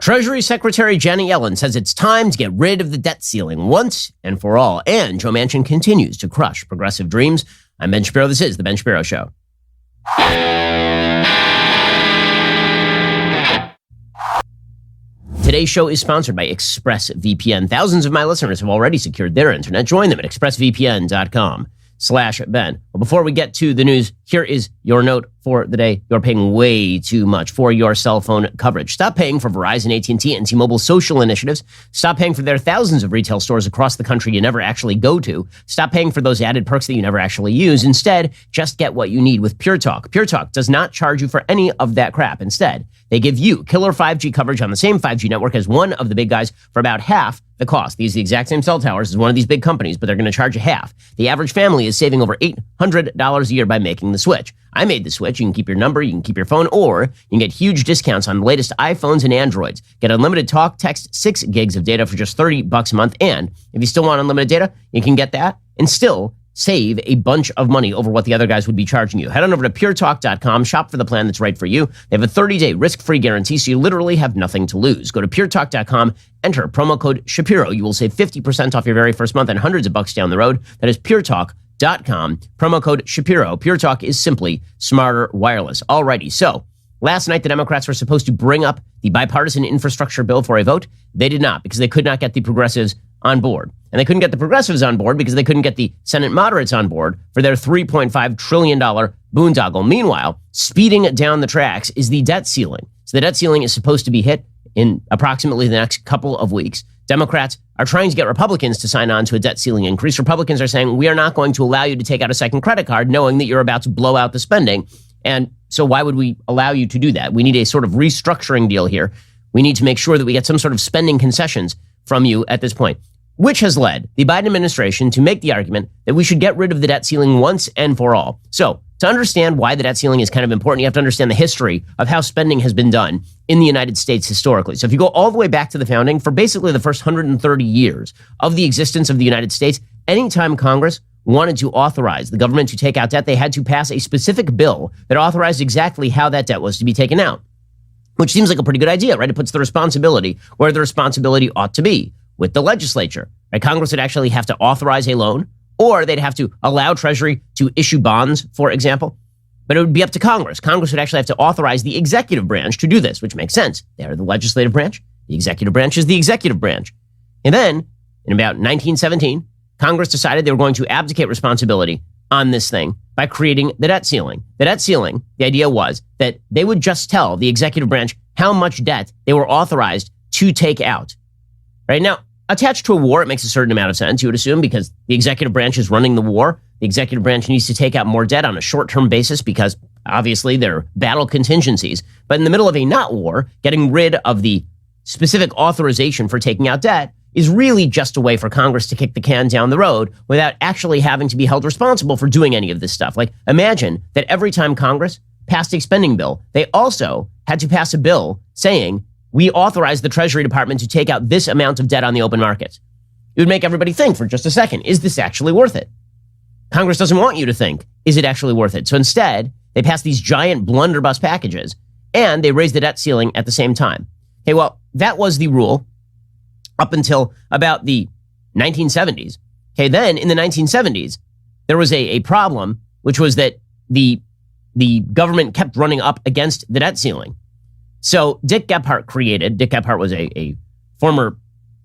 Treasury Secretary Janet Yellen says it's time to get rid of the debt ceiling once and for all. And Joe Manchin continues to crush progressive dreams. I'm Ben Shapiro. This is The Ben Shapiro Show. Today's show is sponsored by ExpressVPN. Thousands of my listeners have already secured their internet. Join them at expressvpn.com/Ben. Well, before we get to the news, here is your note for the day. You're paying way too much for your cell phone coverage. Stop paying for Verizon, AT&T, and T-Mobile social initiatives. Stop paying for their thousands of retail stores across the country you never actually go to. Stop paying for those added perks that you never actually use. Instead, just get what you need with Pure Talk. Pure Talk does not charge you for any of that crap. Instead, they give you killer 5G coverage on the same 5G network as one of the big guys for about half the cost. They use the exact same cell towers as one of these big companies, but they're going to charge you half. The average family is saving over $800 a year by making the switch. I made the switch. You can keep your number, you can keep your phone, or you can get huge discounts on the latest iPhones and Androids. Get unlimited talk, text, 6 gigs of data for just $30 a month. And if you still want unlimited data, you can get that and still save a bunch of money over what the other guys would be charging you. Head on over to puretalk.com, shop for the plan that's right for you. They have a 30-day risk-free guarantee, so you literally have nothing to lose. Go to puretalk.com, enter promo code Shapiro. You will save 50% off your very first month and hundreds of bucks down the road. That is puretalk.com, promo code Shapiro. Pure Talk is simply smarter wireless. Alrighty, so last night the Democrats were supposed to bring up the bipartisan infrastructure bill for a vote. They did not, because they could not get the progressives on board. And they couldn't get the progressives on board because they couldn't get the Senate moderates on board for their $3.5 trillion boondoggle. Meanwhile, speeding down the tracks is the debt ceiling. So the debt ceiling is supposed to be hit in approximately the next couple of weeks. Democrats are trying to get Republicans to sign on to a debt ceiling increase. Republicans are saying, we are not going to allow you to take out a second credit card knowing that you're about to blow out the spending. And so why would we allow you to do that? We need a sort of restructuring deal here. We need to make sure that we get some sort of spending concessions from you at this point, which has led the Biden administration to make the argument that we should get rid of the debt ceiling once and for all. So to understand why the debt ceiling is kind of important, you have to understand the history of how spending has been done in the United States historically. So if you go all the way back to the founding, for basically the first 130 years of the existence of the United States, anytime Congress wanted to authorize the government to take out debt, they had to pass a specific bill that authorized exactly how that debt was to be taken out, which seems like a pretty good idea, right? It puts the responsibility where the responsibility ought to be, with the legislature. Right? Congress would actually have to authorize a loan, or they'd have to allow Treasury to issue bonds, for example. But it would be up to Congress. Congress would actually have to authorize the executive branch to do this, which makes sense. They are the legislative branch. The executive branch is the executive branch. And then, in about 1917, Congress decided they were going to abdicate responsibility on this thing by creating the debt ceiling. The debt ceiling, the idea was that they would just tell the executive branch how much debt they were authorized to take out. Right now, attached to a war, it makes a certain amount of sense, you would assume, because the executive branch is running the war. The executive branch needs to take out more debt on a short-term basis because, obviously, there are battle contingencies. But in the middle of a not war, getting rid of the specific authorization for taking out debt is really just a way for Congress to kick the can down the road without actually having to be held responsible for doing any of this stuff. Like, imagine that every time Congress passed a spending bill, they also had to pass a bill saying, we authorize the Treasury Department to take out this amount of debt on the open market. It would make everybody think for just a second, is this actually worth it? Congress doesn't want you to think, is it actually worth it? So instead, they pass these giant blunderbuss packages and they raise the debt ceiling at the same time. Okay, well, that was the rule up until about the 1970s. Okay, then in the 1970s, there was a problem, which was that the government kept running up against the debt ceiling. So Dick Gephardt was a former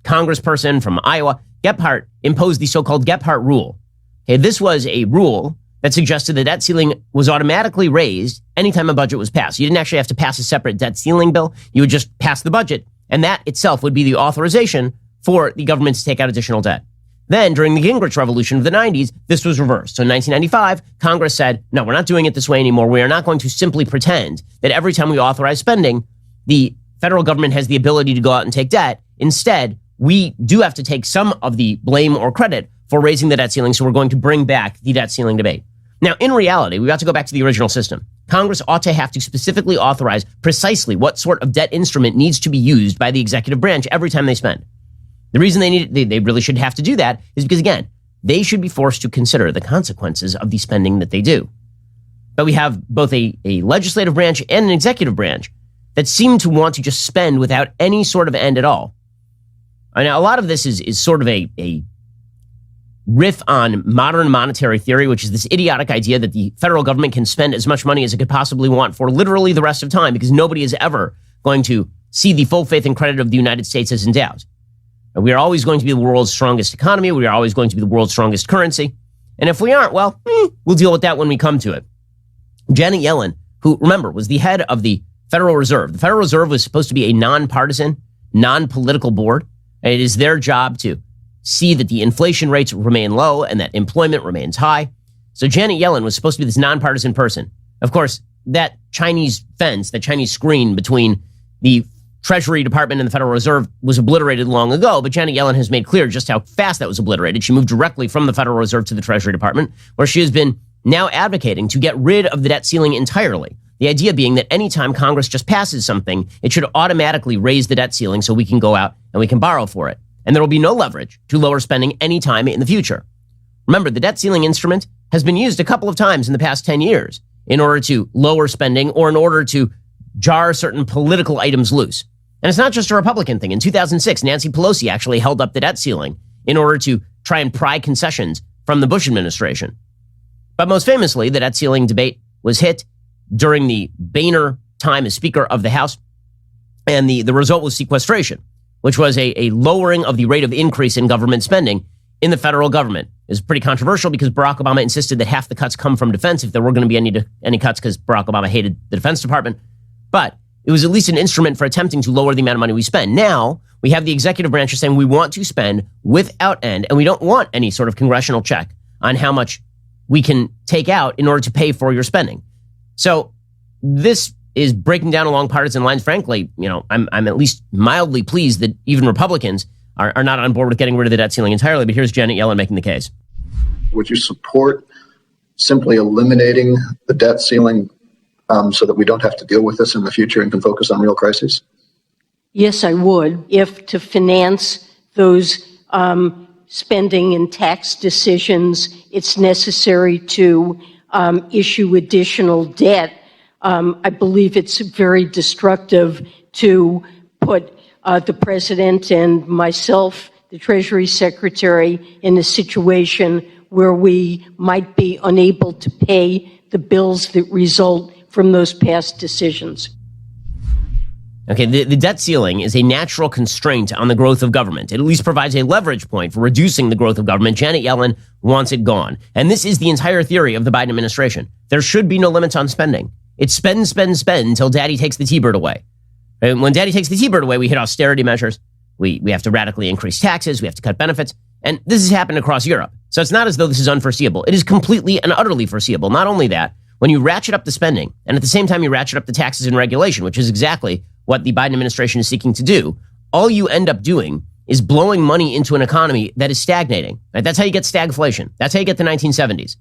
congressperson from Iowa. Gephardt imposed the so-called Gephardt rule. Okay, this was a rule that suggested the debt ceiling was automatically raised anytime a budget was passed. You didn't actually have to pass a separate debt ceiling bill. You would just pass the budget, and that itself would be the authorization for the government to take out additional debt. Then, during the Gingrich Revolution of the 90s, this was reversed. So in 1995, Congress said, no, we're not doing it this way anymore. We are not going to simply pretend that every time we authorize spending, the federal government has the ability to go out and take debt. Instead, we do have to take some of the blame or credit for raising the debt ceiling, so we're going to bring back the debt ceiling debate. Now, in reality, we have to go back to the original system. Congress ought to have to specifically authorize precisely what sort of debt instrument needs to be used by the executive branch every time they spend. The reason they really should have to do that is because, again, they should be forced to consider the consequences of the spending that they do. But we have both a legislative branch and an executive branch that seem to want to just spend without any sort of end at all. And a lot of this is sort of a riff on modern monetary theory, which is this idiotic idea that the federal government can spend as much money as it could possibly want for literally the rest of time, because nobody is ever going to see the full faith and credit of the United States as in doubt. And we are always going to be the world's strongest economy. We are always going to be the world's strongest currency. And if we aren't, well, we'll deal with that when we come to it. Janet Yellen, who, remember, was the head of the Federal Reserve. The Federal Reserve was supposed to be a nonpartisan, non-political board. It is their job to see that the inflation rates remain low and that employment remains high. So Janet Yellen was supposed to be this nonpartisan person. Of course, that Chinese fence, that Chinese screen between the Treasury Department and the Federal Reserve was obliterated long ago, but Janet Yellen has made clear just how fast that was obliterated. She moved directly from the Federal Reserve to the Treasury Department, where she has been now advocating to get rid of the debt ceiling entirely. The idea being that anytime Congress just passes something, it should automatically raise the debt ceiling so we can go out and we can borrow for it. And there will be no leverage to lower spending anytime in the future. Remember, the debt ceiling instrument has been used a couple of times in the past 10 years in order to lower spending or in order to jar certain political items loose. And it's not just a Republican thing. In 2006, Nancy Pelosi actually held up the debt ceiling in order to try and pry concessions from the Bush administration. But most famously, the debt ceiling debate was hit during the Boehner time as Speaker of the House, and the result was sequestration, which was a lowering of the rate of increase in government spending in the federal government. It was pretty controversial because Barack Obama insisted that half the cuts come from defense if there were going to be any cuts, because Barack Obama hated the Defense Department. But it was at least an instrument for attempting to lower the amount of money we spend. Now, we have the executive branch saying we want to spend without end, and we don't want any sort of congressional check on how much we can take out in order to pay for your spending. So this is breaking down along partisan lines. Frankly, I'm at least mildly pleased that even Republicans are not on board with getting rid of the debt ceiling entirely. But here's Janet Yellen making the case. Would you support simply eliminating the debt ceiling so that we don't have to deal with this in the future and can focus on real crises? Yes, I would. If to finance those spending and tax decisions, it's necessary to issue additional debt. I believe it's very destructive to put the president and myself, the Treasury Secretary, in a situation where we might be unable to pay the bills that result from those past decisions. Okay, the debt ceiling is a natural constraint on the growth of government. It at least provides a leverage point for reducing the growth of government. Janet Yellen wants it gone. And this is the entire theory of the Biden administration. There should be no limits on spending. It's spend, spend, spend until daddy takes the T-bird away. And when daddy takes the T-bird away, we hit austerity measures. We have to radically increase taxes. We have to cut benefits. And this has happened across Europe. So it's not as though this is unforeseeable. It is completely and utterly foreseeable. Not only that, when you ratchet up the spending, and at the same time you ratchet up the taxes and regulation, which is exactly what the Biden administration is seeking to do, all you end up doing is blowing money into an economy that is stagnating. Right? That's how you get stagflation. That's how you get the 1970s.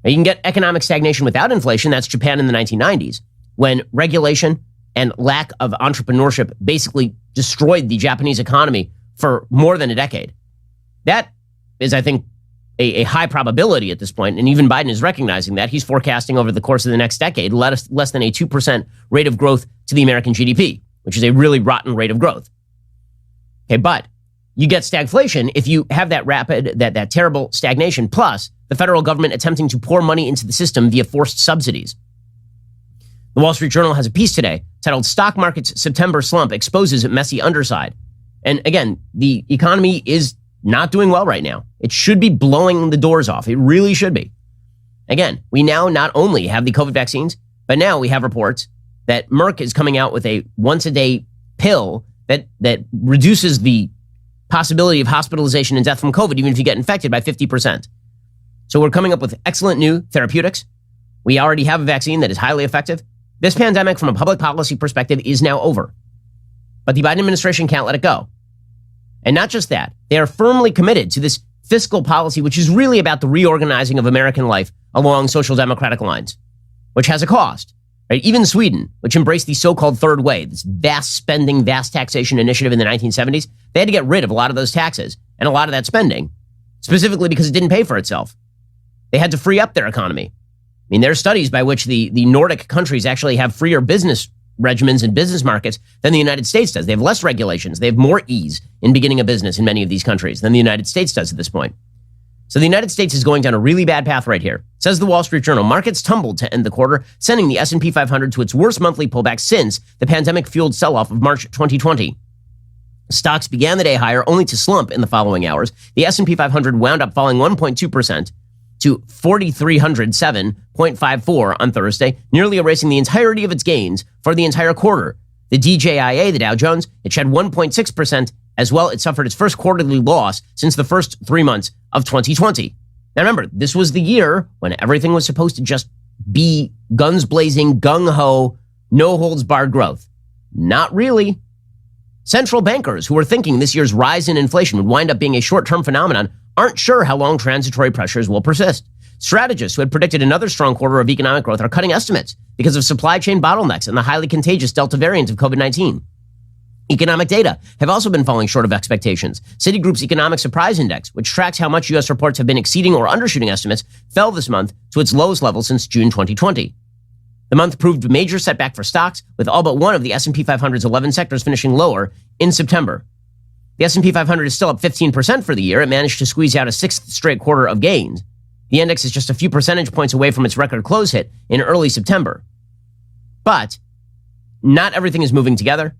You can get economic stagnation without inflation. That's Japan in the 1990s, when regulation and lack of entrepreneurship basically destroyed the Japanese economy for more than a decade. That is, I think, a high probability at this point, and even Biden is recognizing that. He's forecasting over the course of the next decade less than a 2% rate of growth to the American GDP, which is a really rotten rate of growth. Okay, but you get stagflation if you have that that terrible stagnation, plus the federal government attempting to pour money into the system via forced subsidies. The Wall Street Journal has a piece today titled "Stock Market's September Slump Exposes Messy Underside." And again, the economy is not doing well right now. It should be blowing the doors off. It really should be. Again, we now not only have the COVID vaccines, but now we have reports that Merck is coming out with a once-a-day pill that reduces the possibility of hospitalization and death from COVID, even if you get infected, by 50%. So we're coming up with excellent new therapeutics. We already have a vaccine that is highly effective. This pandemic, from a public policy perspective, is now over. But the Biden administration can't let it go. And not just that, they are firmly committed to this fiscal policy, which is really about the reorganizing of American life along social democratic lines, which has a cost. Right? Even Sweden, which embraced the so-called third way, this vast spending, vast taxation initiative in the 1970s, they had to get rid of a lot of those taxes and a lot of that spending, specifically because it didn't pay for itself. They had to free up their economy. I mean, there are studies by which the Nordic countries actually have freer business regimens in business markets than the United States does. They have less regulations. They have more ease in beginning a business in many of these countries than the United States does at this point. So the United States is going down a really bad path right here. Says the Wall Street Journal, markets tumbled to end the quarter, sending the S&P 500 to its worst monthly pullback since the pandemic-fueled sell-off of March 2020. Stocks began the day higher, only to slump in the following hours. The S&P 500 wound up falling 1.2% to 4,307.54 on Thursday, nearly erasing the entirety of its gains for the entire quarter. The DJIA, the Dow Jones, it shed 1.6% as well. It suffered its first quarterly loss since the first 3 months of 2020. Now remember, this was the year when everything was supposed to just be guns blazing, gung-ho, no holds barred growth. Not really. Central bankers who were thinking this year's rise in inflation would wind up being a short-term phenomenon aren't sure how long transitory pressures will persist. Strategists who had predicted another strong quarter of economic growth are cutting estimates because of supply chain bottlenecks and the highly contagious Delta variant of COVID-19. Economic data have also been falling short of expectations. Citigroup's Economic Surprise Index, which tracks how much U.S. reports have been exceeding or undershooting estimates, fell this month to its lowest level since June 2020. The month proved a major setback for stocks, with all but one of the S&P 500's 11 sectors finishing lower in September. The S&P 500 is still up 15% for the year. It managed to squeeze out a sixth straight quarter of gains. The index is just a few percentage points away from its record close hit in early September. But not everything is moving together.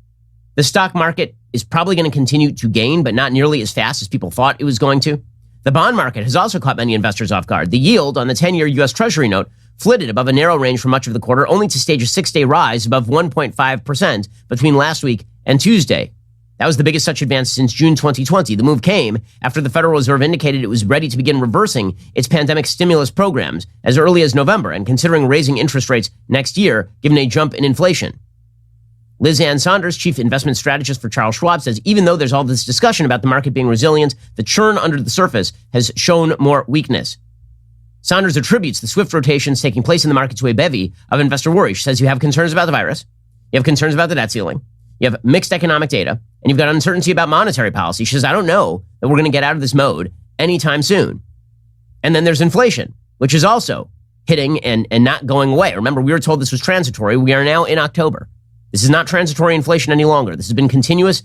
The stock market is probably going to continue to gain, but not nearly as fast as people thought it was going to. The bond market has also caught many investors off guard. The yield on the 10-year U.S. Treasury note flitted above a narrow range for much of the quarter, only to stage a 6-day rise above 1.5% between last week and Tuesday. That was the biggest such advance since June 2020. The move came after the Federal Reserve indicated it was ready to begin reversing its pandemic stimulus programs as early as November and considering raising interest rates next year, given a jump in inflation. Liz Ann Saunders, chief investment strategist for Charles Schwab, says even though there's all this discussion about the market being resilient, the churn under the surface has shown more weakness. Saunders attributes the swift rotations taking place in the market to a bevy of investor worry. She says you have concerns about the virus, you have concerns about the debt ceiling, you have mixed economic data, and you've got uncertainty about monetary policy. She says, I don't know that we're going to get out of this mode anytime soon. And then there's inflation, which is also hitting and not going away. Remember, we were told this was transitory. We are now in October. This is not transitory inflation any longer. This has been continuous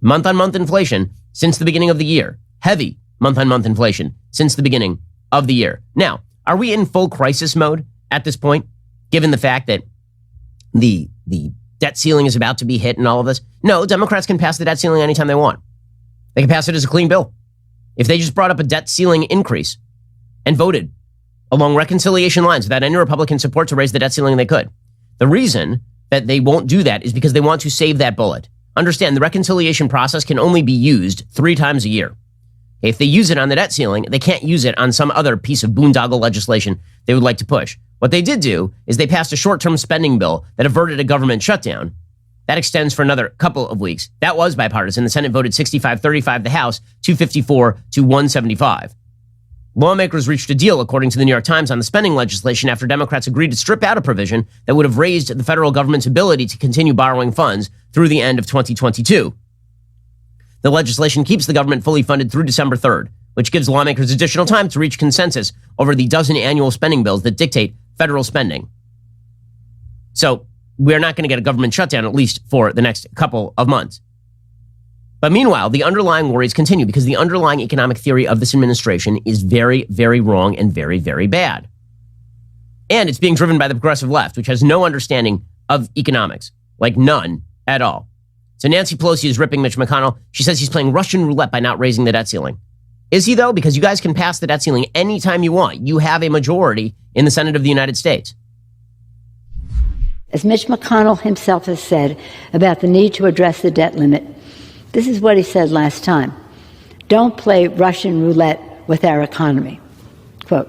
month-on-month inflation since the beginning of the year. Heavy month-on-month inflation since the beginning of the year. Now, are we in full crisis mode at this point, given the fact that the debt ceiling is about to be hit and all of this? No, Democrats can pass the debt ceiling anytime they want. They can pass it as a clean bill. If they just brought up a debt ceiling increase and voted along reconciliation lines without any Republican support to raise the debt ceiling, they could. The reason that they won't do that is because they want to save that bullet. Understand, the reconciliation process can only be used 3 times a year. If they use it on the debt ceiling, they can't use it on some other piece of boondoggle legislation they would like to push. What they did do is they passed a short-term spending bill that averted a government shutdown. That extends for another couple of weeks. That was bipartisan. The Senate voted 65-35, the House 254 to 175. Lawmakers reached a deal, according to the New York Times, on the spending legislation after Democrats agreed to strip out a provision that would have raised the federal government's ability to continue borrowing funds through the end of 2022. The legislation keeps the government fully funded through December 3rd, which gives lawmakers additional time to reach consensus over the dozen annual spending bills that dictate federal spending. So we're not going to get a government shutdown, at least for the next couple of months. But meanwhile, the underlying worries continue because the underlying economic theory of this administration is very, very wrong and very, very bad. And it's being driven by the progressive left, which has no understanding of economics, like none at all. So Nancy Pelosi is ripping Mitch McConnell. She says he's playing Russian roulette by not raising the debt ceiling. Is he, though? Because you guys can pass the debt ceiling anytime you want. You have a majority in the Senate of the United States. As Mitch McConnell himself has said about the need to address the debt limit, this is what he said last time. Don't play Russian roulette with our economy. Quote.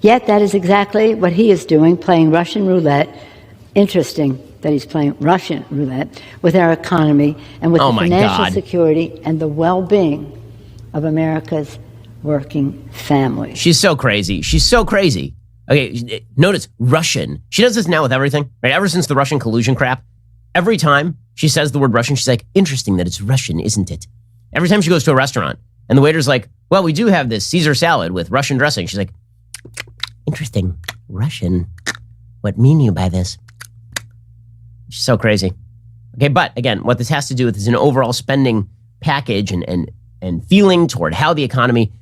Yet that is exactly what he is doing, playing Russian roulette. Interesting that he's playing Russian roulette with our economy and with the financial security and the well-being of America's working families. She's so crazy. She's so crazy. Okay, notice Russian. She does this now with everything, right? Ever since the Russian collusion crap, every time she says the word Russian, she's like, interesting that it's Russian, isn't it? Every time she goes to a restaurant and the waiter's like, well, we do have this Caesar salad with Russian dressing. She's like, interesting, Russian. What mean you by this? It's so crazy. Okay, but again, what this has to do with is an overall spending package and feeling toward how the economy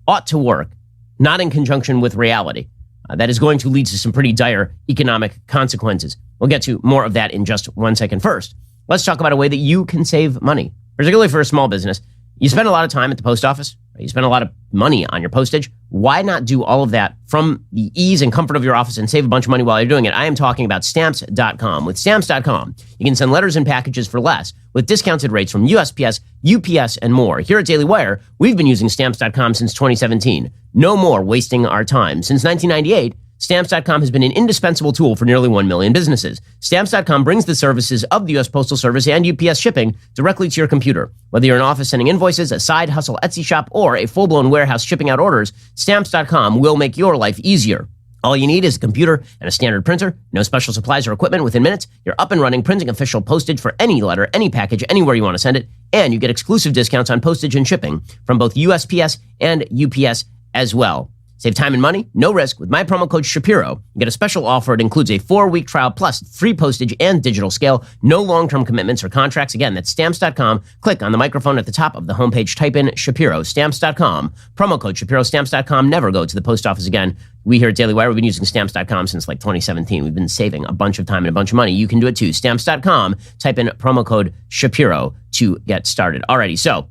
ought to work, not in conjunction with reality. That is going to lead to some pretty dire economic consequences. We'll get to more of that in just 1 second. First, let's talk about a way that you can save money, particularly for a small business. You spend a lot of time at the post office. You spend a lot of money on your postage. Why not do all of that from the ease and comfort of your office and save a bunch of money while you're doing it? I am talking about Stamps.com. With Stamps.com, you can send letters and packages for less with discounted rates from USPS, UPS, and more. Here at Daily Wire, we've been using Stamps.com since 2017. No more wasting our time. Since 1998, Stamps.com has been an indispensable tool for nearly 1 million businesses. Stamps.com brings the services of the U.S. Postal Service and UPS shipping directly to your computer. Whether you're an office sending invoices, a side hustle Etsy shop, or a full-blown warehouse shipping out orders, Stamps.com will make your life easier. All you need is a computer and a standard printer, no special supplies or equipment. Within minutes, you're up and running, printing official postage for any letter, any package, anywhere you want to send it, and you get exclusive discounts on postage and shipping from both USPS and UPS as well. Save time and money, no risk. With my promo code Shapiro, you get a special offer. It includes a 4-week trial plus free postage and digital scale. No long-term commitments or contracts. Again, that's Stamps.com. Click on the microphone at the top of the homepage. Type in Shapiro. Stamps.com. Promo code Shapiro. Stamps.com. Never go to the post office again. We here at Daily Wire, we've been using Stamps.com since like 2017. We've been saving a bunch of time and a bunch of money. You can do it too. Stamps.com. Type in promo code Shapiro to get started. Alrighty, so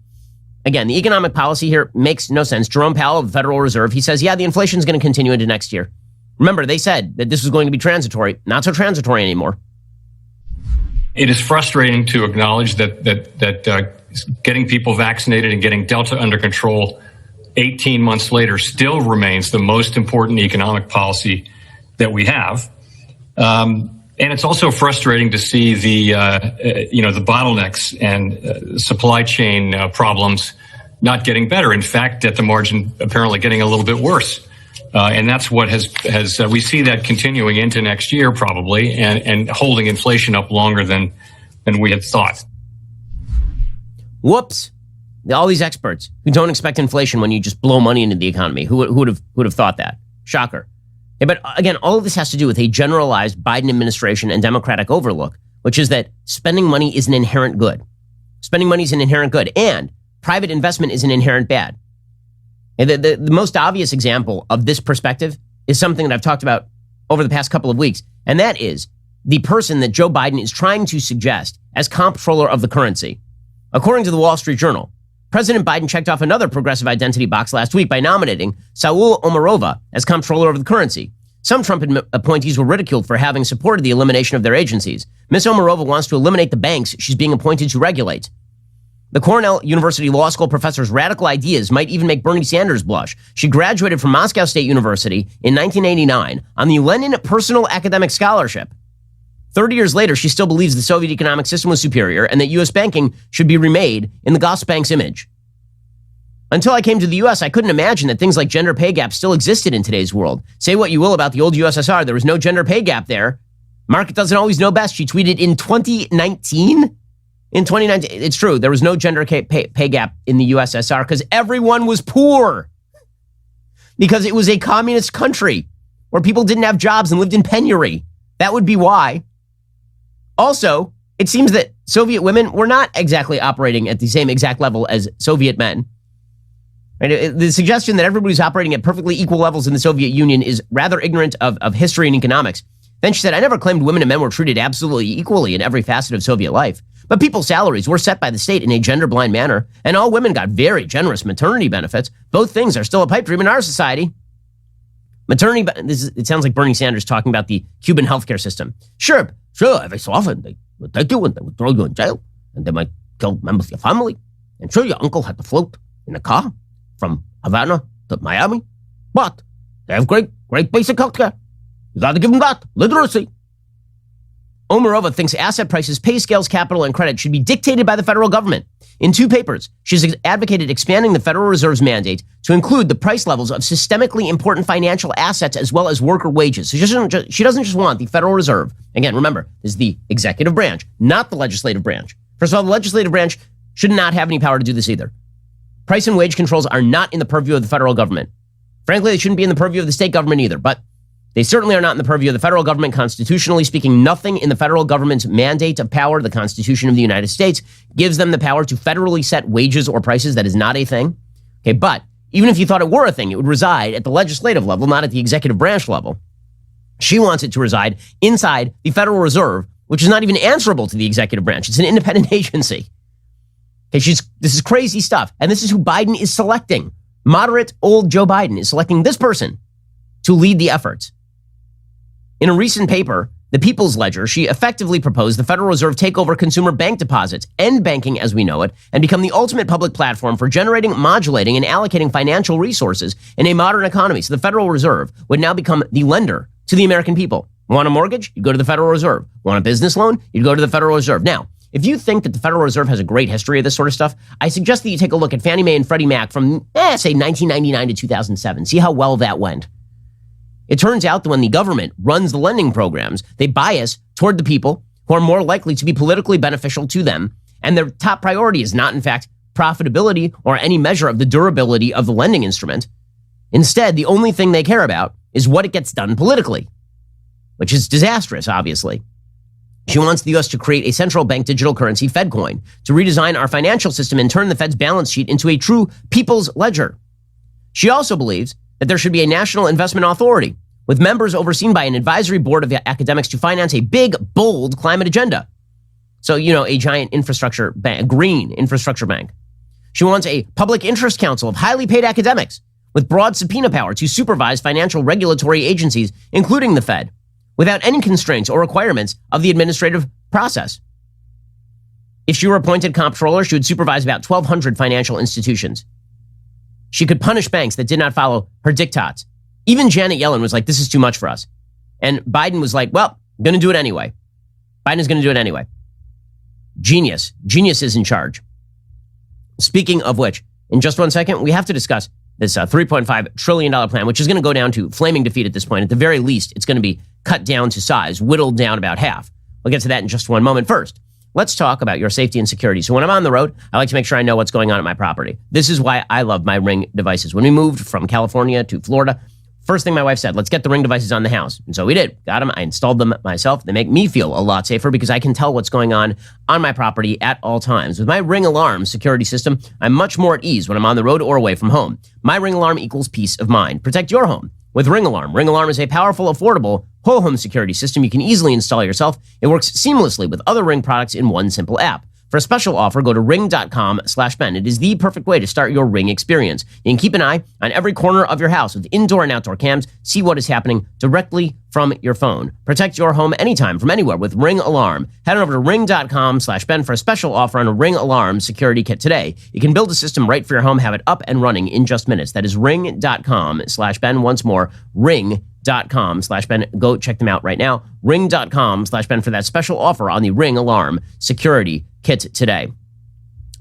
again, the economic policy here makes no sense. Jerome Powell of the Federal Reserve, he says, yeah, the inflation is going to continue into next year. Remember, they said that this was going to be transitory. Not so transitory anymore. It is frustrating to acknowledge that getting people vaccinated and getting Delta under control 18 months later still remains the most important economic policy that we have. And it's also frustrating to see the bottlenecks and supply chain problems not getting better. In fact, at the margin, apparently getting a little bit worse. And that's what has we see that continuing into next year probably and holding inflation up longer than we had thought. Whoops. All these experts who don't expect inflation when you just blow money into the economy. Who would have thought that? Shocker. Yeah, but again, all of this has to do with a generalized Biden administration and Democratic overlook, which is that spending money is an inherent good. Spending money is an inherent good, and private investment is an inherent bad. And the most obvious example of this perspective is something that I've talked about over the past couple of weeks, and that is the person that Joe Biden is trying to suggest as comptroller of the currency. According to the Wall Street Journal, President Biden checked off another progressive identity box last week by nominating Saule Omarova as comptroller of the currency. Some Trump appointees were ridiculed for having supported the elimination of their agencies. Ms. Omarova wants to eliminate the banks she's being appointed to regulate. The Cornell University Law School professor's radical ideas might even make Bernie Sanders blush. She graduated from Moscow State University in 1989 on the Lenin Personal Academic Scholarship. 30 years later, she still believes the Soviet economic system was superior and that U.S. banking should be remade in the Gosbank's image. Until I came to the U.S., I couldn't imagine that things like gender pay gap still existed in today's world. Say what you will about the old USSR, there was no gender pay gap there. Market doesn't always know best, she tweeted in 2019. In 2019, it's true, there was no gender pay gap in the USSR because everyone was poor. Because it was a communist country where people didn't have jobs and lived in penury. That would be why. Also, it seems that Soviet women were not exactly operating at the same exact level as Soviet men. Right? The suggestion that everybody's operating at perfectly equal levels in the Soviet Union is rather ignorant of history and economics. Then she said, I never claimed women and men were treated absolutely equally in every facet of Soviet life. But people's salaries were set by the state in a gender-blind manner, and all women got very generous maternity benefits. Both things are still a pipe dream in our society. Maternity, it sounds like Bernie Sanders talking about the Cuban healthcare system. Sure, every so often they would take you and they would throw you in jail, and they might kill members of your family. And sure, your uncle had to float in a car from Havana to Miami, but they have great basic healthcare. You got to give them that. Literacy. Omarova thinks asset prices, pay scales, capital, and credit should be dictated by the federal government. In 2 papers, she's advocated expanding the Federal Reserve's mandate to include the price levels of systemically important financial assets as well as worker wages. So she doesn't just want the Federal Reserve. Again, remember, this is the executive branch, not the legislative branch. First of all, the legislative branch should not have any power to do this either. Price and wage controls are not in the purview of the federal government. Frankly, they shouldn't be in the purview of the state government either. But They certainly are not in the purview of the federal government. Constitutionally speaking, nothing in the federal government's mandate of power, the Constitution of the United States, gives them the power to federally set wages or prices. That is not a thing. Okay, but even if you thought it were a thing, it would reside at the legislative level, not at the executive branch level. She wants it to reside inside the Federal Reserve, which is not even answerable to the executive branch. It's an independent agency. Okay, this is crazy stuff. And this is who Biden is selecting. Moderate old Joe Biden is selecting this person to lead the efforts. In a recent paper, The People's Ledger, she effectively proposed the Federal Reserve take over consumer bank deposits, end banking as we know it, and become the ultimate public platform for generating, modulating, and allocating financial resources in a modern economy. So the Federal Reserve would now become the lender to the American people. Want a mortgage? You'd go to the Federal Reserve. Want a business loan? You'd go to the Federal Reserve. Now, if you think that the Federal Reserve has a great history of this sort of stuff, I suggest that you take a look at Fannie Mae and Freddie Mac from, say, 1999 to 2007. See how well that went. It turns out that when the government runs the lending programs, they bias toward the people who are more likely to be politically beneficial to them. And their top priority is not, in fact, profitability or any measure of the durability of the lending instrument. Instead, the only thing they care about is what it gets done politically, which is disastrous, obviously. She wants the U.S. to create a central bank digital currency, FedCoin, to redesign our financial system and turn the Fed's balance sheet into a true people's ledger. She also believes that there should be a national investment authority with members overseen by an advisory board of academics to finance a big, bold climate agenda. So, a giant infrastructure bank, a green infrastructure bank. She wants a public interest council of highly paid academics with broad subpoena power to supervise financial regulatory agencies, including the Fed, without any constraints or requirements of the administrative process. If she were appointed comptroller, she would supervise about 1,200 financial institutions. She could punish banks that did not follow her diktats. Even Janet Yellen was like, this is too much for us. And Biden was like, well, I'm going to do it anyway. Biden is going to do it anyway. Genius. Genius is in charge. Speaking of which, in just 1 second, we have to discuss this $3.5 trillion plan, which is going to go down to flaming defeat at this point. At the very least, it's going to be cut down to size, whittled down about half. We'll get to that in just one moment. First, let's talk about your safety and security. So when I'm on the road, I like to make sure I know what's going on at my property. This is why I love my Ring devices. When we moved from California to Florida, first thing my wife said, let's get the Ring devices on the house. And so we did. Got them. I installed them myself. They make me feel a lot safer because I can tell what's going on my property at all times. With my Ring Alarm security system, I'm much more at ease when I'm on the road or away from home. My Ring Alarm equals peace of mind. Protect your home with Ring Alarm. Ring Alarm is a powerful, affordable, whole home security system you can easily install yourself. It works seamlessly with other Ring products in one simple app. For a special offer, go to ring.com/Ben. It is the perfect way to start your Ring experience. You can keep an eye on every corner of your house with indoor and outdoor cams. See what is happening directly from your phone. Protect your home anytime from anywhere with Ring Alarm. Head on over to ring.com/Ben for a special offer on a Ring Alarm security kit today. You can build a system right for your home, have it up and running in just minutes. That is ring.com/Ben. Once more, ring.com/Ben. Go check them out right now. Ring.com/Ben for that special offer on the Ring Alarm security kit today.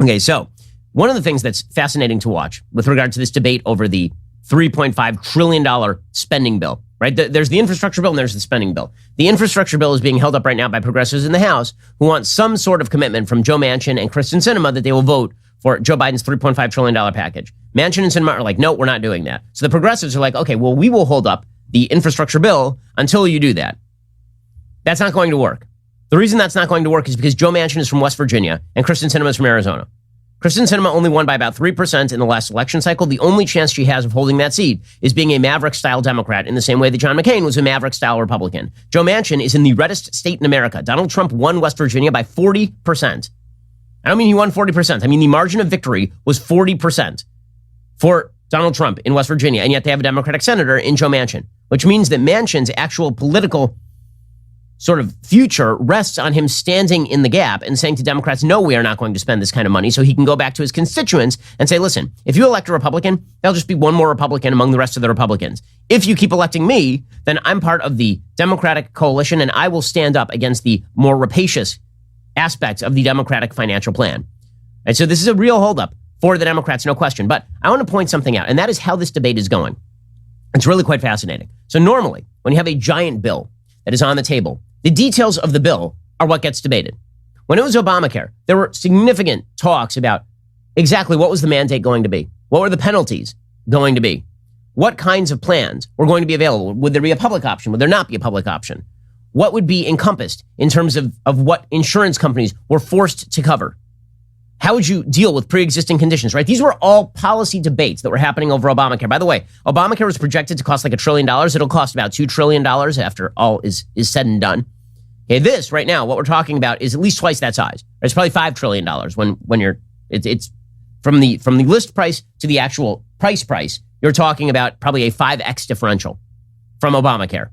Okay, so one of the things that's fascinating to watch with regard to this debate over the $3.5 trillion spending bill, right? There's the infrastructure bill and there's the spending bill. The infrastructure bill is being held up right now by progressives in the House who want some sort of commitment from Joe Manchin and Kyrsten Sinema that they will vote for Joe Biden's $3.5 trillion package. Manchin and Sinema are like, no, we're not doing that. So the progressives are like, okay, well, we will hold up the infrastructure bill until you do that. That's not going to work. The reason that's not going to work is because Joe Manchin is from West Virginia and Kyrsten Sinema is from Arizona. Kyrsten Sinema only won by about 3% in the last election cycle. The only chance she has of holding that seat is being a Maverick-style Democrat in the same way that John McCain was a Maverick-style Republican. Joe Manchin is in the reddest state in America. Donald Trump won West Virginia by 40%. I don't mean he won 40%. I mean the margin of victory was 40% for Donald Trump in West Virginia, and yet they have a Democratic senator in Joe Manchin, which means that Manchin's actual political sort of future rests on him standing in the gap and saying to Democrats, no, we are not going to spend this kind of money, so he can go back to his constituents and say, listen, if you elect a Republican, there'll just be one more Republican among the rest of the Republicans. If you keep electing me, then I'm part of the Democratic coalition and I will stand up against the more rapacious aspects of the Democratic financial plan. And so this is a real holdup for the Democrats, no question. But I want to point something out, and that is how this debate is going. It's really quite fascinating. So normally, when you have a giant bill that is on the table, the details of the bill are what gets debated. When it was Obamacare, there were significant talks about exactly what was the mandate going to be? What were the penalties going to be? what kinds of plans were going to be available. Would there be a public option? Would there not be a public option? What would be encompassed in terms of what insurance companies were forced to cover? How would you deal with pre-existing conditions, right? These were all policy debates that were happening over Obamacare. By the way, Obamacare was projected to cost like $1 trillion. It'll cost about $2 trillion after all is said and done. Okay, this right now, what we're talking about is at least twice that size. It's probably $5 trillion when you're, it's from the list price to the actual price, you're talking about probably a 5x differential from Obamacare.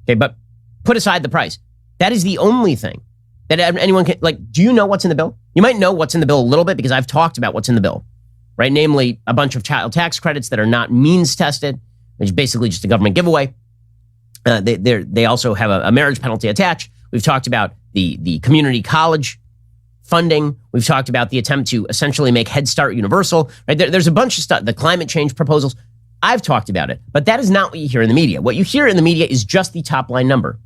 Okay, but put aside the price. That is the only thing that anyone can, like, do you know what's in the bill? You might know what's in the bill a little bit because I've talked about what's in the bill, right? Namely, a bunch of child tax credits that are not means tested, which is basically just a government giveaway. They also have a marriage penalty attached. We've talked about the community college funding. We've talked about the attempt to essentially make Head Start universal. Right? There's a bunch of stuff, the climate change proposals. I've talked about it, but that is not what you hear in the media. What you hear in the media is just the top line number.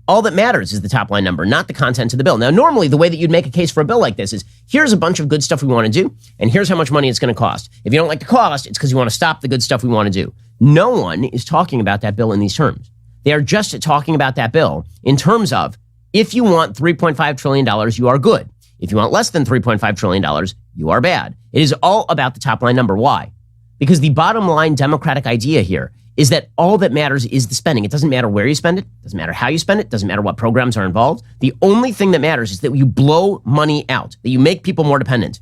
All that matters is the top line number, not the content of the bill. Now, normally, the way that you'd make a case for a bill like this is, here's a bunch of good stuff we want to do, and here's how much money it's going to cost. If you don't like the cost, it's because you want to stop the good stuff we want to do. No one is talking about that bill in these terms. They are just talking about that bill in terms of, if you want $3.5 trillion, you are good. If you want less than $3.5 trillion, you are bad. It is all about the top line number. Why? Because the bottom line Democratic idea here is that all that matters is the spending. It doesn't matter where you spend it. It doesn't matter how you spend it. It doesn't matter what programs are involved. The only thing that matters is that you blow money out, that you make people more dependent.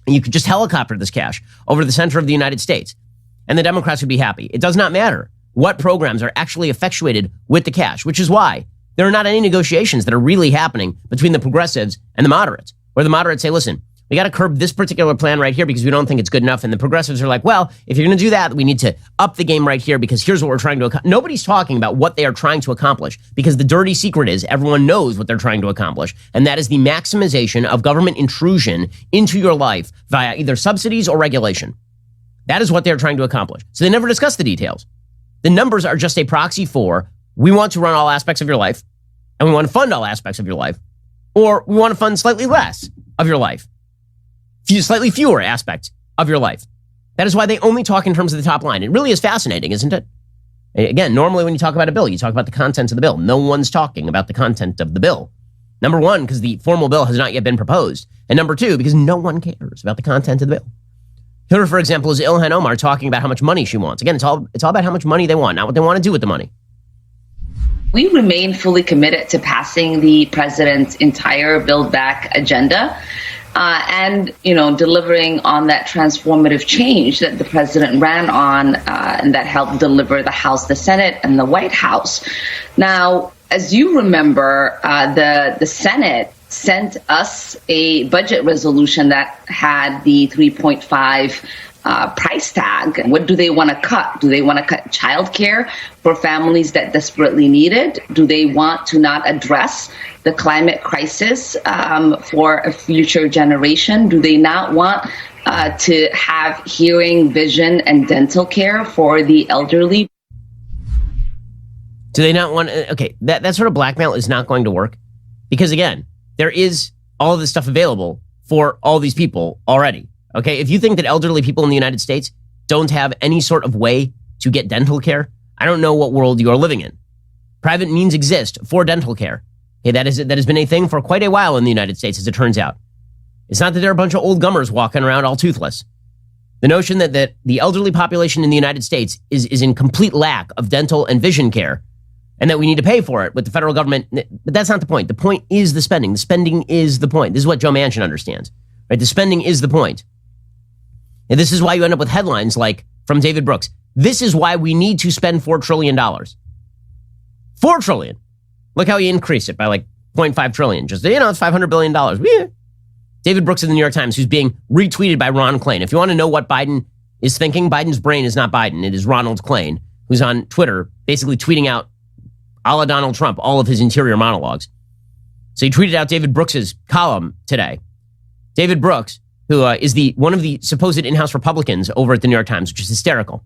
And you could just helicopter this cash over the center of the United States, and the Democrats would be happy. It does not matter what programs are actually effectuated with the cash, which is why there are not any negotiations that are really happening between the progressives and the moderates, where the moderates say, listen, we got to curb this particular plan right here because we don't think it's good enough. And the progressives are like, well, if you're going to do that, we need to up the game right here because here's what we're trying to accomplish. Nobody's talking about what they are trying to accomplish because the dirty secret is everyone knows what they're trying to accomplish. And that is the maximization of government intrusion into your life via either subsidies or regulation. That is what they're trying to accomplish. So they never discuss the details. The numbers are just a proxy for, we want to run all aspects of your life and we want to fund all aspects of your life, or we want to fund slightly less of your life. Slightly fewer aspects of your life. That is why they only talk in terms of the top line. It really is fascinating, isn't it? Again, normally when you talk about a bill, you talk about the content of the bill. No one's talking about the content of the bill. Number one, because the formal bill has not yet been proposed. And number two, because no one cares about the content of the bill. Here, for example, is Ilhan Omar talking about how much money she wants. Again, it's all about how much money they want, not what they want to do with the money. We remain fully committed to passing the president's entire Build Back agenda. And, delivering on that transformative change that the president ran on and that helped deliver the House, the Senate, and the White House. Now, as you remember, the Senate sent us a budget resolution that had the 3.5 price tag. What do they want to cut? Do they want to cut childcare for families that desperately need it? Do they want to not address the climate crisis for a future generation? Do they not want to have hearing, vision, and dental care for the elderly? Do they not want? Okay, that sort of blackmail is not going to work because, again, there is all of this stuff available for all these people already. Okay, if you think that elderly people in the United States don't have any sort of way to get dental care, I don't know what world you are living in. Private means exist for dental care. Okay, that has been a thing for quite a while in the United States, as it turns out. It's not that there are a bunch of old gummers walking around all toothless. The notion that the elderly population in the United States is in complete lack of dental and vision care, and that we need to pay for it with the federal government, but that's not the point. The point is the spending. The spending is the point. This is what Joe Manchin understands. Right? The spending is the point. And this is why you end up with headlines like from David Brooks. This is why we need to spend $4 trillion. $4 trillion. Look how he increased it by like 0.5 trillion. Just, it's $500 billion. Yeah. David Brooks of the New York Times, who's being retweeted by Ron Klain. If you want to know what Biden is thinking, Biden's brain is not Biden. It is Ronald Klain, who's on Twitter, basically tweeting out a la Donald Trump, all of his interior monologues. So he tweeted out David Brooks's column today. David Brooks, who is one of the supposed in-house Republicans over at the New York Times, which is hysterical.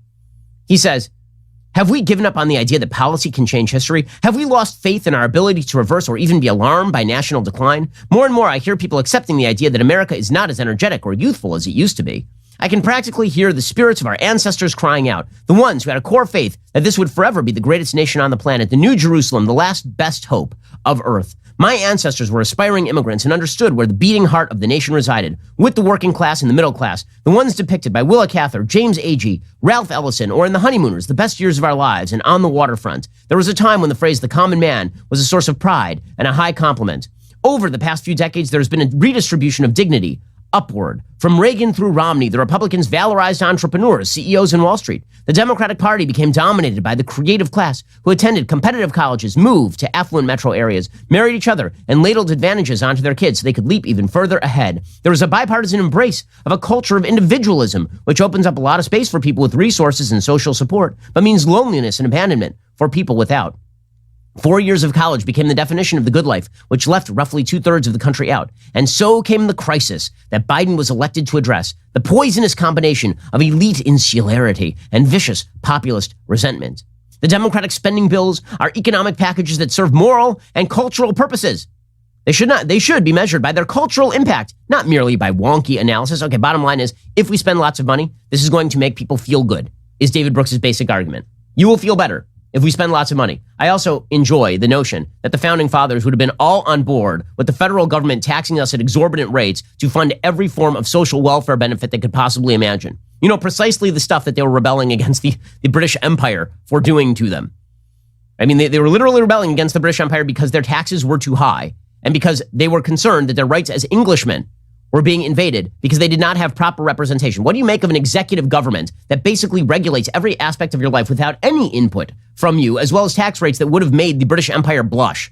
He says, have we given up on the idea that policy can change history? Have we lost faith in our ability to reverse or even be alarmed by national decline? More and more, I hear people accepting the idea that America is not as energetic or youthful as it used to be. I can practically hear the spirits of our ancestors crying out, the ones who had a core faith that this would forever be the greatest nation on the planet, the New Jerusalem, the last best hope of earth. My ancestors were aspiring immigrants and understood where the beating heart of the nation resided, with the working class and the middle class, the ones depicted by Willa Cather, James Agee, Ralph Ellison, or in The Honeymooners, the best years of our lives, and On the Waterfront. There was a time when the phrase the common man was a source of pride and a high compliment. Over the past few decades, there's been a redistribution of dignity, upward. From Reagan through Romney, the Republicans valorized entrepreneurs, CEOs in Wall Street. The Democratic Party became dominated by the creative class who attended competitive colleges, moved to affluent metro areas, married each other, and ladled advantages onto their kids so they could leap even further ahead. There was a bipartisan embrace of a culture of individualism, which opens up a lot of space for people with resources and social support, but means loneliness and abandonment for people without. 4 years of college became the definition of the good life, which left roughly 2/3 of the country out. And so came the crisis that Biden was elected to address, the poisonous combination of elite insularity and vicious populist resentment. The Democratic spending bills are economic packages that serve moral and cultural purposes. They should be measured by their cultural impact, not merely by wonky analysis. Okay, bottom line is, if we spend lots of money, this is going to make people feel good, is David Brooks' basic argument. You will feel better if we spend lots of money. I also enjoy the notion that the founding fathers would have been all on board with the federal government taxing us at exorbitant rates to fund every form of social welfare benefit they could possibly imagine. You know, precisely the stuff that they were rebelling against the British Empire for doing to them. I mean, they were literally rebelling against the British Empire because their taxes were too high and because they were concerned that their rights as Englishmen were being invaded because they did not have proper representation. What do you make of an executive government that basically regulates every aspect of your life without any input from you, as well as tax rates that would have made the British Empire blush?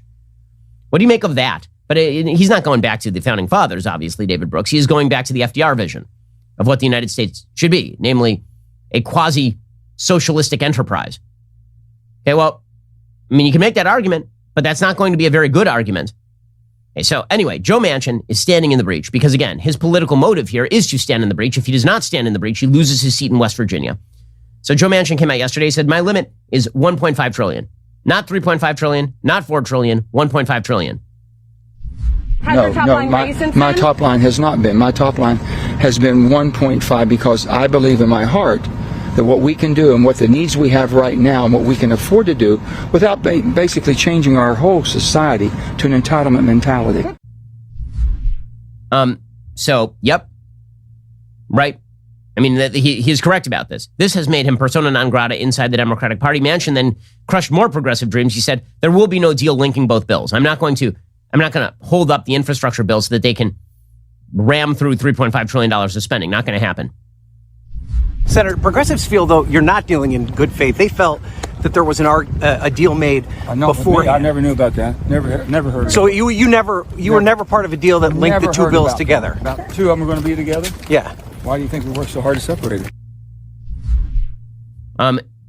What do you make of that? But he's not going back to the founding fathers, obviously, David Brooks. He is going back to the FDR vision of what the United States should be, namely a quasi-socialistic enterprise. Okay, well, I mean, you can make that argument, but that's not going to be a very good argument. Okay, so anyway, Joe Manchin is standing in the breach because, again, his political motive here is to stand in the breach. If he does not stand in the breach, he loses his seat in West Virginia. So Joe Manchin came out yesterday. He said, my limit is 1.5 trillion, not 3.5 trillion, not 4 trillion, 1.5 trillion. My top line has not been. My top line has been 1.5 because I believe in my heart that what we can do and what the needs we have right now and what we can afford to do without basically changing our whole society to an entitlement mentality. So, yep. Right. I mean, he is correct about this. This has made him persona non grata inside the Democratic Party. Manchin then crushed more progressive dreams. He said, there will be no deal linking both bills. I'm not going to hold up the infrastructure bill so that they can ram through $3.5 trillion of spending. Not going to happen. Senator, progressives feel, though, you're not dealing in good faith. They felt that there was a deal made before. I never knew about that. Never heard of it. So you were never part of a deal that linked the two bills together? About two of them are going to be together? Yeah. Why do you think we work so hard to separate it?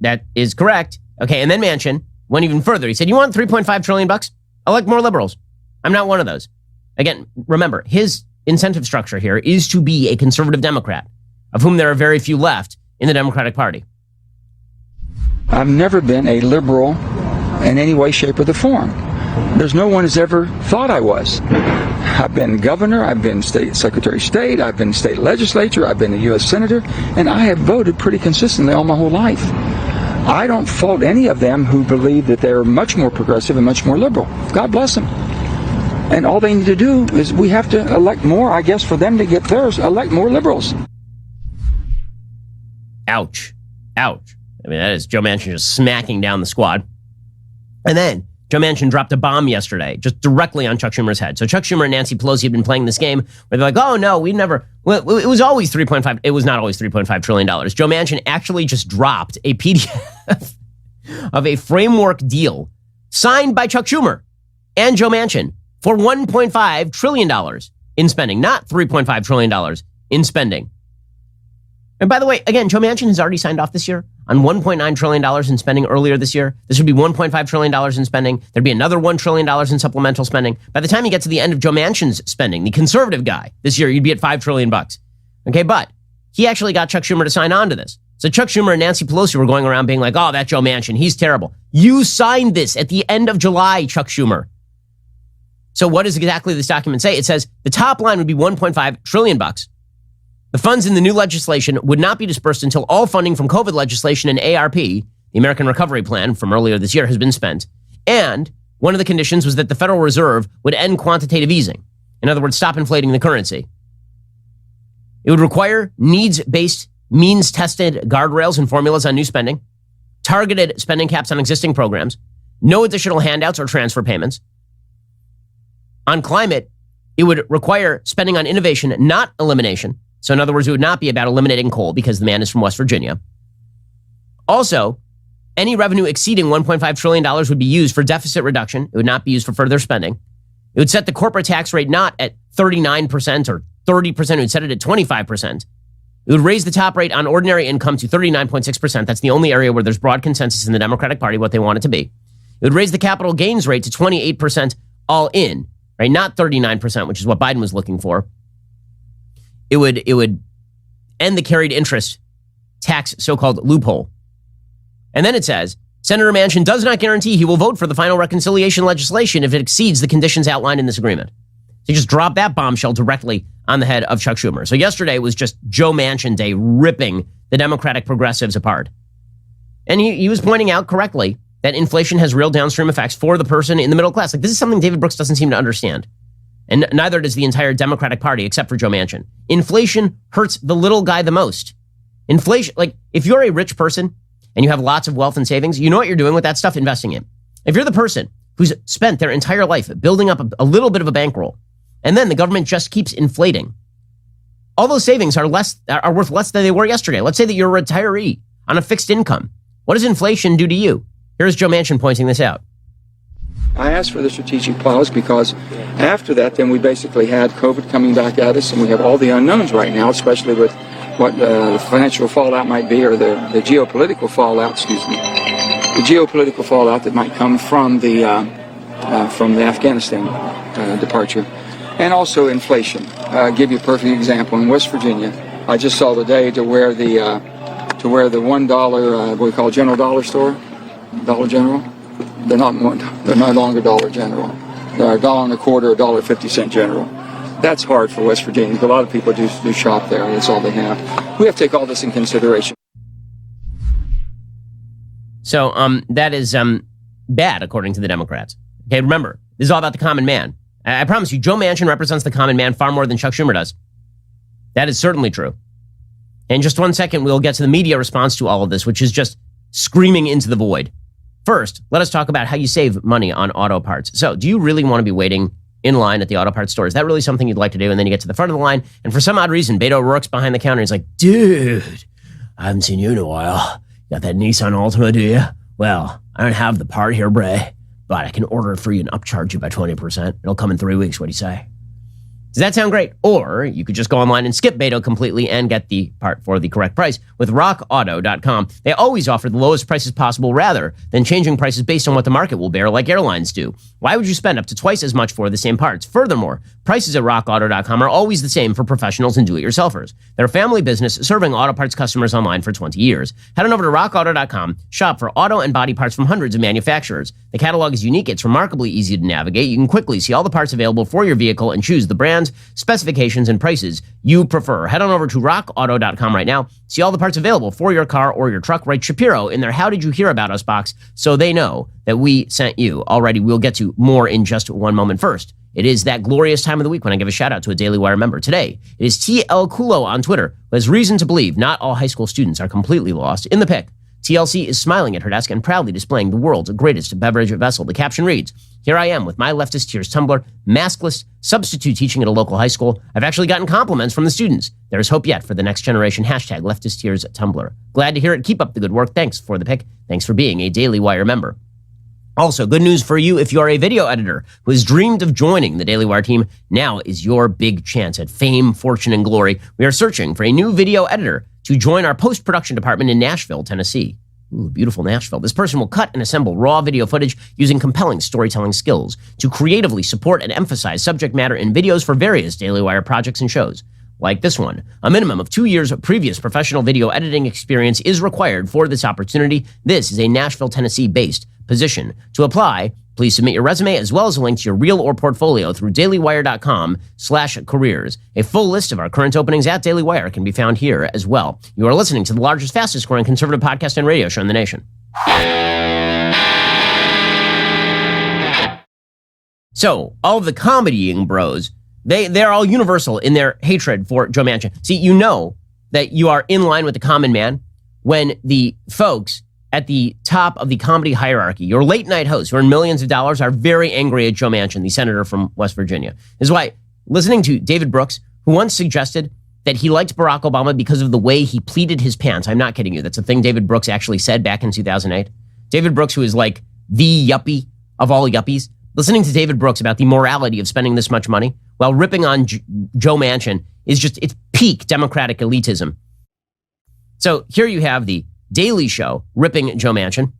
That is correct. Okay, and then Manchin went even further. He said, you want 3.5 trillion bucks? Elect more liberals. I'm not one of those. Again, remember, his incentive structure here is to be a conservative Democrat, of whom there are very few left in the Democratic Party. I've never been a liberal in any way, shape, or the form. There's no one who's ever thought I was. I've been governor, I've been state secretary of state, I've been state legislature, I've been a U.S. senator, and I have voted pretty consistently all my whole life. I don't fault any of them who believe that they're much more progressive and much more liberal. God bless them. And all they need to do is we have to elect more, I guess, for them to get theirs, elect more liberals. Ouch. Ouch. I mean, that is Joe Manchin just smacking down the squad. And then Joe Manchin dropped a bomb yesterday, just directly on Chuck Schumer's head. So Chuck Schumer and Nancy Pelosi have been playing this game where they're like, oh, no, we never, well, it was always 3.5. It was not always $3.5 trillion. Joe Manchin actually just dropped a PDF of a framework deal signed by Chuck Schumer and Joe Manchin for $1.5 trillion in spending, not $3.5 trillion in spending. And by the way, again, Joe Manchin has already signed off this year on $1.9 trillion in spending earlier this year. This would be $1.5 trillion in spending. There'd be another $1 trillion in supplemental spending. By the time you get to the end of Joe Manchin's spending, the conservative guy, this year, you'd be at $5 trillion. Okay, but he actually got Chuck Schumer to sign on to this. So Chuck Schumer and Nancy Pelosi were going around being like, oh, that Joe Manchin, he's terrible. You signed this at the end of July, Chuck Schumer. So what does exactly this document say? It says the top line would be $1.5 trillion. The funds in the new legislation would not be dispersed until all funding from COVID legislation and ARP, the American Recovery Plan from earlier this year, has been spent. And one of the conditions was that the Federal Reserve would end quantitative easing. In other words, stop inflating the currency. It would require needs-based, means-tested guardrails and formulas on new spending, targeted spending caps on existing programs, no additional handouts or transfer payments. On climate, it would require spending on innovation, not elimination. So in other words, it would not be about eliminating coal because the man is from West Virginia. Also, any revenue exceeding $1.5 trillion would be used for deficit reduction. It would not be used for further spending. It would set the corporate tax rate not at 39% or 30%. It would set it at 25%. It would raise the top rate on ordinary income to 39.6%. That's the only area where there's broad consensus in the Democratic Party what they want it to be. It would raise the capital gains rate to 28% all in, right? Not 39%, which is what Biden was looking for. It would end the carried interest tax so-called loophole. And then it says, Senator Manchin does not guarantee he will vote for the final reconciliation legislation if it exceeds the conditions outlined in this agreement. So just drop that bombshell directly on the head of Chuck Schumer. So yesterday was just Joe Manchin Day, ripping the Democratic progressives apart. And he was pointing out correctly that inflation has real downstream effects for the person in the middle class. Like, this is something David Brooks doesn't seem to understand. And neither does the entire Democratic Party, except for Joe Manchin. Inflation hurts the little guy the most. Inflation, like, if you're a rich person and you have lots of wealth and savings, you know what you're doing with that stuff? Investing it. If you're the person who's spent their entire life building up a little bit of a bankroll, and then the government just keeps inflating, all those savings are worth less than they were yesterday. Let's say that you're a retiree on a fixed income. What does inflation do to you? Here's Joe Manchin pointing this out. I asked for the strategic pause because after that, then we basically had COVID coming back at us, and we have all the unknowns right now, especially with what the financial fallout might be, or the geopolitical fallout, the geopolitical fallout that might come from the Afghanistan departure, and also inflation. I'll give you a perfect example. In West Virginia, I just saw today to where the $1 what we call General Dollar store, Dollar General. They're no longer Dollar General. They're $1.25, $1.50 General. That's hard for West Virginia. A lot of people do shop there, and that's all they have. We have to take all this in consideration. So that is bad, according to the Democrats. Okay, remember, this is all about the common man. I promise you, Joe Manchin represents the common man far more than Chuck Schumer does. That is certainly true. In just 1 second, we'll get to the media response to all of this, which is just screaming into the void. First, let us talk about how you save money on auto parts. So, do you really want to be waiting in line at the auto parts store? Is that really something you'd like to do? And then you get to the front of the line, and for some odd reason, Beto O'Rourke's behind the counter. He's like, dude, I haven't seen you in a while. Got that Nissan Altima, do you? Well, I don't have the part here, Bray, but I can order it for you and upcharge you by 20%. It'll come in 3 weeks. What do you say? Does that sound great? Or you could just go online and skip Beto completely and get the part for the correct price with rockauto.com. They always offer the lowest prices possible rather than changing prices based on what the market will bear like airlines do. Why would you spend up to twice as much for the same parts? Furthermore, prices at rockauto.com are always the same for professionals and do-it-yourselfers. They're a family business serving auto parts customers online for 20 years. Head on over to rockauto.com, shop for auto and body parts from hundreds of manufacturers. The catalog is unique. It's remarkably easy to navigate. You can quickly see all the parts available for your vehicle and choose the brands, specifications, and prices you prefer. Head on over to rockauto.com right now. See all the parts available for your car or your truck. Write Shapiro in their How Did You Hear About Us box so they know that we sent you. Alrighty, we'll get to more in just one moment. First, it is that glorious time of the week when I give a shout out to a Daily Wire member. Today, it is TL Kulo on Twitter, who has reason to believe not all high school students are completely lost. In the pic, TLC is smiling at her desk and proudly displaying the world's greatest beverage vessel. The caption reads, "Here I am with my Leftist Tears tumbler, maskless, substitute teaching at a local high school. I've actually gotten compliments from the students. There's hope yet for the next generation. Hashtag Leftist Tears tumbler." Glad to hear it. Keep up the good work. Thanks for the pic. Thanks for being a Daily Wire member. Also, good news for you if you're a video editor who has dreamed of joining the Daily Wire team. Now is your big chance at fame, fortune, and glory. We are searching for a new video editor to join our post-production department in Nashville, Tennessee. Ooh, beautiful Nashville. This person will cut and assemble raw video footage using compelling storytelling skills to creatively support and emphasize subject matter in videos for various Daily Wire projects and shows. Like this one. A minimum of 2 years of previous professional video editing experience is required for this opportunity. This is a Nashville, Tennessee-based position. To apply, Please submit your resume as well as a link to your reel or portfolio through dailywire.com/careers. A full list of our current openings at Daily Wire can be found here as well. You are listening to the largest, fastest growing conservative podcast and radio show in the nation. So, all of the comedying bros, they're all universal in their hatred for Joe Manchin. See, you know that you are in line with the common man when the folks at the top of the comedy hierarchy, your late night hosts who earn millions of dollars, are very angry at Joe Manchin, the senator from West Virginia. This is why listening to David Brooks, who once suggested that he liked Barack Obama because of the way he pleated his pants. I'm not kidding you. That's a thing David Brooks actually said back in 2008. David Brooks, who is like the yuppie of all yuppies, listening to David Brooks about the morality of spending this much money while ripping on Joe Manchin is just, it's peak Democratic elitism. So here you have the Daily Show ripping Joe Manchin.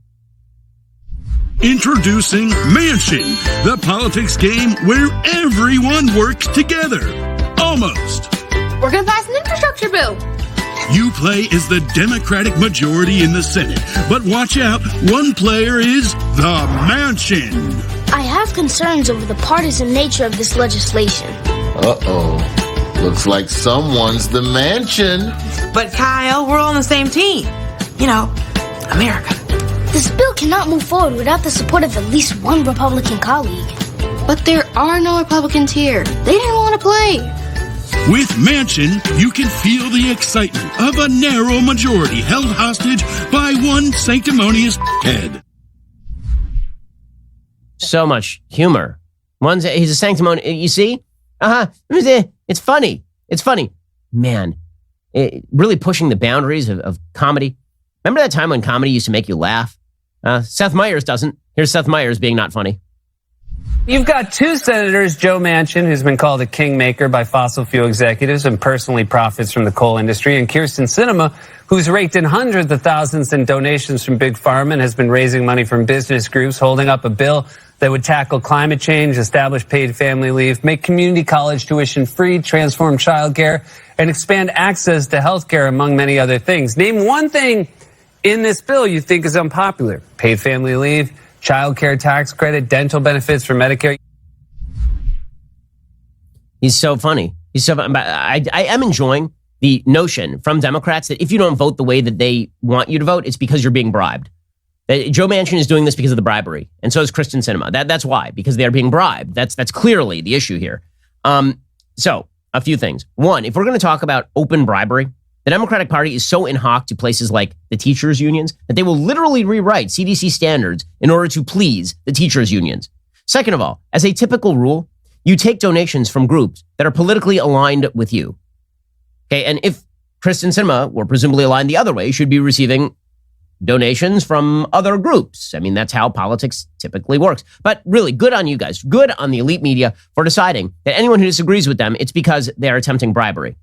Introducing Manchin, the politics game where everyone works together. Almost. We're going to pass an infrastructure bill. You play as the Democratic majority in the Senate, but watch out, one player is the Manchin. I have concerns over the partisan nature of this legislation. Uh-oh. Looks like someone's the Manchin. But Kyle, we're all on the same team. You know, America. This bill cannot move forward without the support of at least one Republican colleague. But there are no Republicans here. They didn't want to play. With Manchin, you can feel the excitement of a narrow majority held hostage by one sanctimonious head. So much humor. He's a sanctimonious, you see? It's funny. It's funny. Man, really pushing the boundaries of comedy. Remember that time when comedy used to make you laugh? Seth Meyers doesn't. Here's Seth Meyers being not funny. You've got two senators, Joe Manchin, who's been called a kingmaker by fossil fuel executives and personally profits from the coal industry, and Kyrsten Sinema, who's raked in hundreds of thousands in donations from Big Pharma and has been raising money from business groups, holding up a bill that would tackle climate change, establish paid family leave, make community college tuition free, transform childcare, and expand access to health care, among many other things. Name one thing in this bill you think is unpopular. Paid family leave, child care tax credit, dental benefits for Medicare. He's so funny. He's so funny. I am enjoying the notion from Democrats that if you don't vote the way that they want you to vote, it's because you're being bribed. That Joe Manchin is doing this because of the bribery, and so is Kyrsten Sinema. That's why, because they are being bribed. That's clearly the issue here. So a few things. One, if we're going to talk about open bribery, the Democratic Party is so in hock to places like the teachers' unions that they will literally rewrite CDC standards in order to please the teachers' unions. Second of all, as a typical rule, you take donations from groups that are politically aligned with you. Okay, and if Kyrsten Sinema were presumably aligned the other way, should be receiving donations from other groups. I mean, that's how politics typically works. But really, good on you guys. Good on the elite media for deciding that anyone who disagrees with them, it's because they are attempting bribery.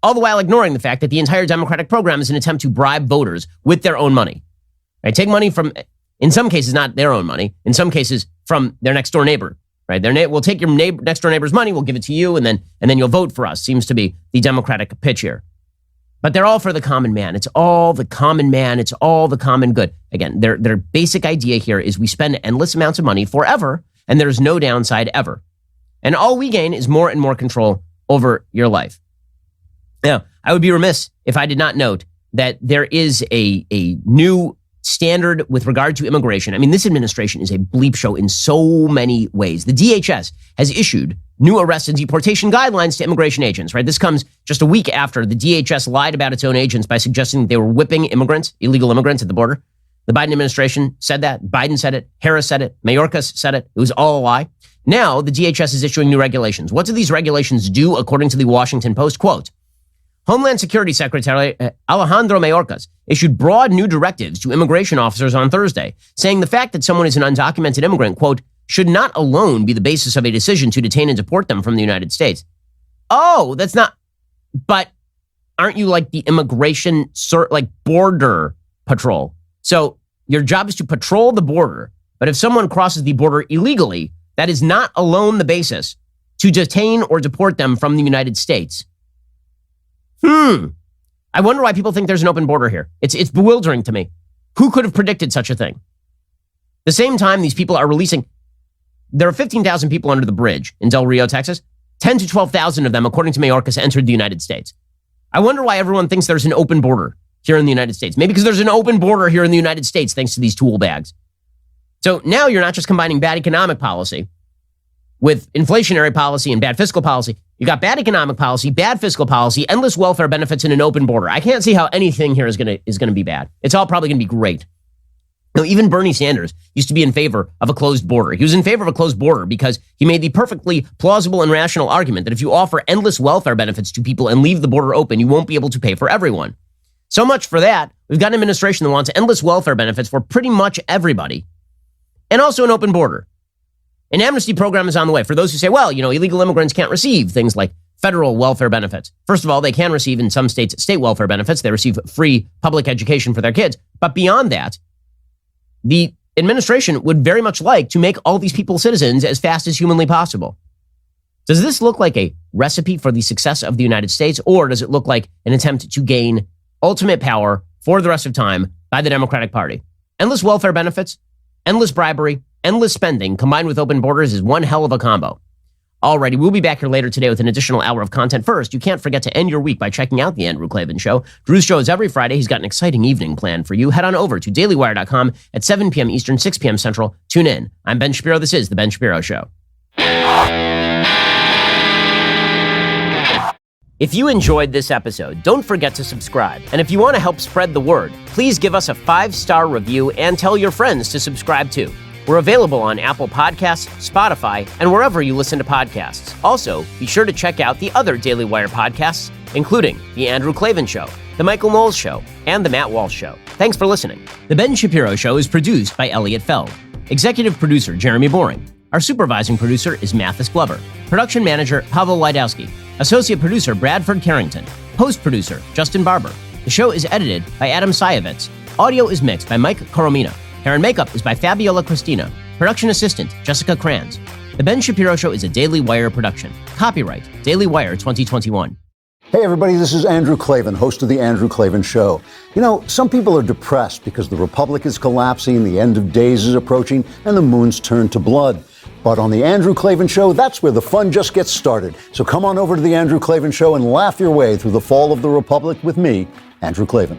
All the while ignoring the fact that the entire Democratic program is an attempt to bribe voters with their own money. Right? Take money from, in some cases, not their own money, in some cases from their next door neighbor. Right? We'll take your next door neighbor's money, we'll give it to you, and then you'll vote for us. Seems to be the Democratic pitch here. But they're all for the common man. It's all the common man. It's all the common good. Again, their basic idea here is we spend endless amounts of money forever, and there's no downside ever. And all we gain is more and more control over your life. Now, I would be remiss if I did not note that there is a new standard with regard to immigration. I mean, this administration is a bleep show in so many ways. The DHS has issued new arrest and deportation guidelines to immigration agents, right? This comes just a week after the DHS lied about its own agents by suggesting that they were whipping immigrants, illegal immigrants at the border. The Biden administration said that. Biden said it. Harris said it. Mayorkas said it. It was all a lie. Now, the DHS is issuing new regulations. What do these regulations do, according to the Washington Post? Quote, Homeland Security Secretary Alejandro Mayorkas issued broad new directives to immigration officers on Thursday, saying the fact that someone is an undocumented immigrant, quote, should not alone be the basis of a decision to detain and deport them from the United States. Oh, that's not, but aren't you like the immigration, like border patrol? So your job is to patrol the border, but if someone crosses the border illegally, that is not alone the basis to detain or deport them from the United States. I wonder why people think there's an open border here. It's bewildering to me. Who could have predicted such a thing? The same time these people are releasing there are 15,000 people under the bridge in Del Rio, Texas. 10 to 12,000 of them, according to Mayorkas, entered the United States. I wonder why everyone thinks there's an open border here in the United States. Maybe because there's an open border here in the United States thanks to these tool bags. So now you're not just combining bad economic policy with inflationary policy and bad fiscal policy. You got bad economic policy, bad fiscal policy, endless welfare benefits, and an open border. I can't see how anything here is going to be bad. It's all probably going to be great. Now, even Bernie Sanders used to be in favor of a closed border. He was in favor of a closed border because he made the perfectly plausible and rational argument that if you offer endless welfare benefits to people and leave the border open, you won't be able to pay for everyone. So much for that. We've got an administration that wants endless welfare benefits for pretty much everybody, and also an open border. An amnesty program is on the way for those who say, well, illegal immigrants can't receive things like federal welfare benefits. First of all, they can receive in some states state welfare benefits. They receive free public education for their kids. But beyond that, the administration would very much like to make all these people citizens as fast as humanly possible. Does this look like a recipe for the success of the United States, or does it look like an attempt to gain ultimate power for the rest of time by the Democratic Party? Endless welfare benefits, endless bribery, endless spending combined with open borders is one hell of a combo. Alrighty, we'll be back here later today with an additional hour of content. First, you can't forget to end your week by checking out The Andrew Klavan Show. Drew's show is every Friday. He's got an exciting evening planned for you. Head on over to dailywire.com at 7 p.m. Eastern, 6 p.m. Central. Tune in. I'm Ben Shapiro. This is The Ben Shapiro Show. If you enjoyed this episode, don't forget to subscribe. And if you want to help spread the word, please give us a 5-star review and tell your friends to subscribe too. We're available on Apple Podcasts, Spotify, and wherever you listen to podcasts. Also, be sure to check out the other Daily Wire podcasts, including The Andrew Klavan Show, The Michael Knowles Show, and The Matt Walsh Show. Thanks for listening. The Ben Shapiro Show is produced by Elliot Feld. Executive producer, Jeremy Boring. Our supervising producer is Mathis Glover. Production manager, Pavel Wydowski. Associate producer, Bradford Carrington. Post-producer, Justin Barber. The show is edited by Adam Sayevitz. Audio is mixed by Mike Coromina. Hair and makeup is by Fabiola Cristina. Production assistant, Jessica Kranz. The Ben Shapiro Show is a Daily Wire production. Copyright, Daily Wire 2021. Hey everybody, this is Andrew Klavan, host of The Andrew Klavan Show. Some people are depressed because the republic is collapsing, the end of days is approaching, and the moon's turned to blood. But on The Andrew Klavan Show, that's where the fun just gets started. So come on over to The Andrew Klavan Show and laugh your way through the fall of the republic with me, Andrew Klavan.